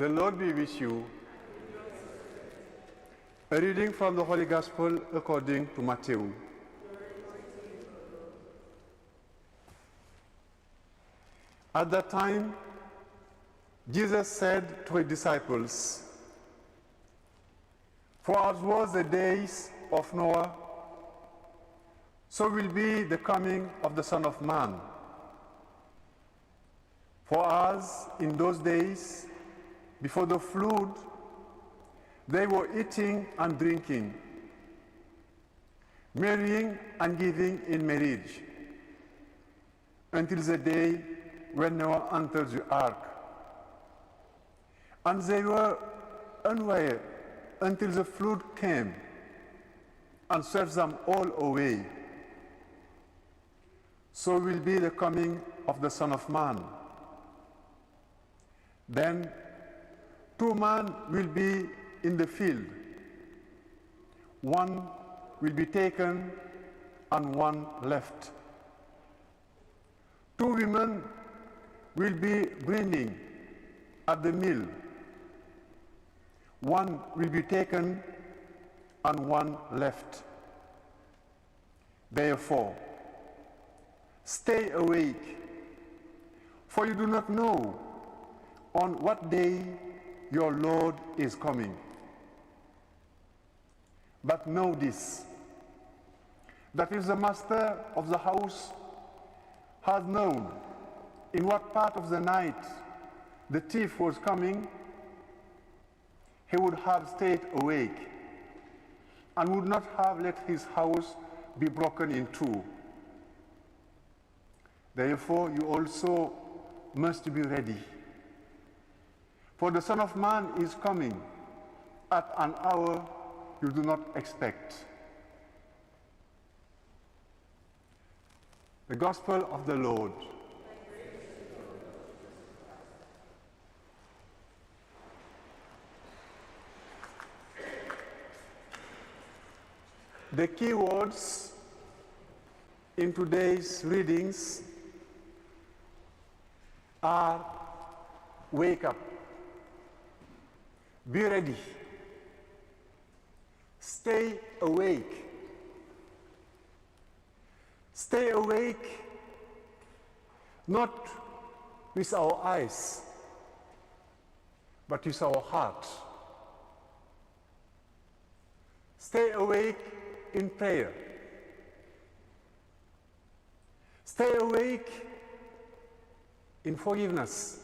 The Lord be with you. A reading from the Holy Gospel according to Matthew. At that time, Jesus said to his disciples, "For as was the days of Noah, so will be the coming of the Son of Man. For as in those days, before the flood, they were eating and drinking, marrying and giving in marriage, until the day when Noah entered the ark. And they were unaware until the flood came and swept them all away. So will be the coming of the Son of Man. Then 2 men will be in the field. One will be taken and one left. 2 women will be grinding at the mill. One will be taken and one left. Therefore, stay awake, for you do not know on what day your Lord is coming. But know this, that if the master of the house had known in what part of the night the thief was coming, he would have stayed awake and would not have let his house be broken in two. Therefore, you also must be ready. For the Son of Man is coming at an hour you do not expect." The Gospel of the Lord. The key words in today's readings are wake up, be ready, stay awake. Stay awake not with our eyes, but with our heart. Stay awake in prayer. Stay awake in forgiveness.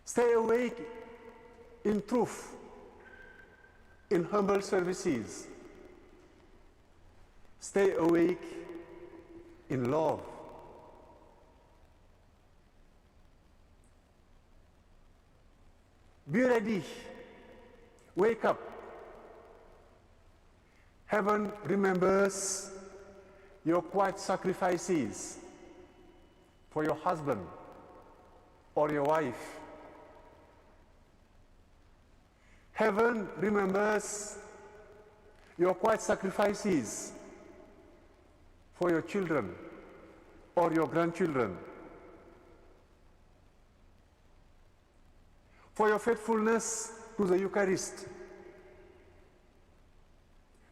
Stay awake in truth, in humble services. Stay awake in love. Be ready. Wake up. Heaven remembers your quiet sacrifices for your husband or your wife. Heaven remembers your quiet sacrifices for your children or your grandchildren, for your faithfulness to the Eucharist,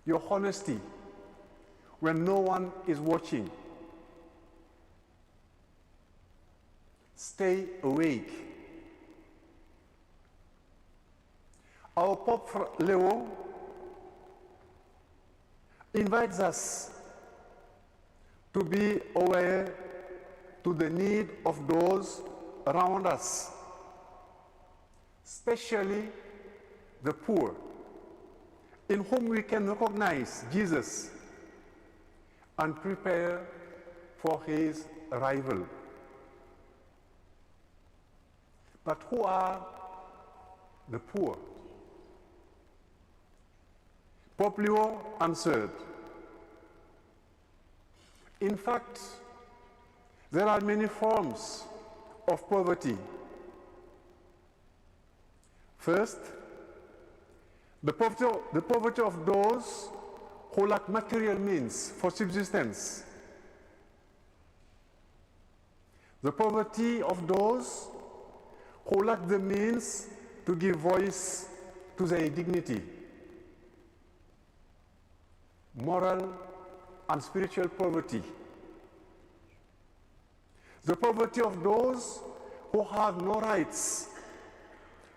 your honesty when no one is watching. Stay awake. Our Pope Leo invites us to be aware to the need of those around us, especially the poor, in whom we can recognize Jesus and prepare for his arrival. But who are the poor? Pope Leo answered, "In fact, there are many forms of poverty. First, the poverty of those who lack material means for subsistence. The poverty of those who lack the means to give voice to their dignity, moral and spiritual poverty, the poverty of those who have no rights,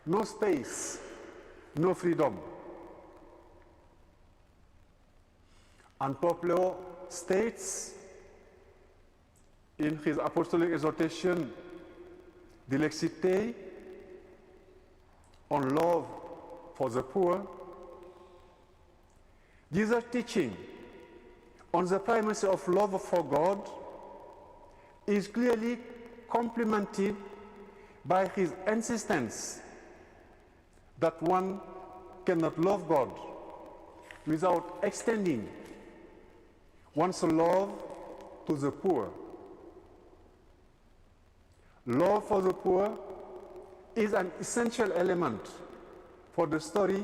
no space, no freedom. And Pope Leo states in his apostolic exhortation, Dilexite, on love for the poor, Jesus' teaching on the primacy of love for God is clearly complemented by his insistence that one cannot love God without extending one's love to the poor. Love for the poor is an essential element for the story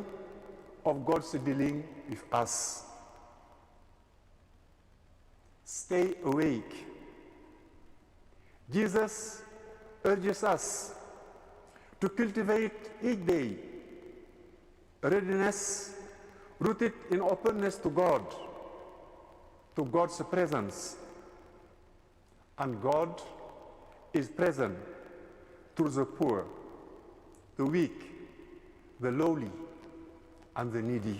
of God's dealing with us. Stay awake. Jesus urges us to cultivate each day a readiness rooted in openness to God, to God's presence. And God is present through the poor, the weak, the lowly, and the needy.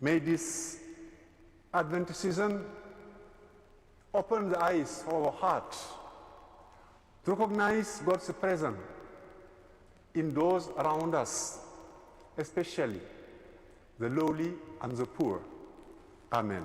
May this Advent season open the eyes of our heart to recognize God's presence in those around us, especially the lowly and the poor. Amen.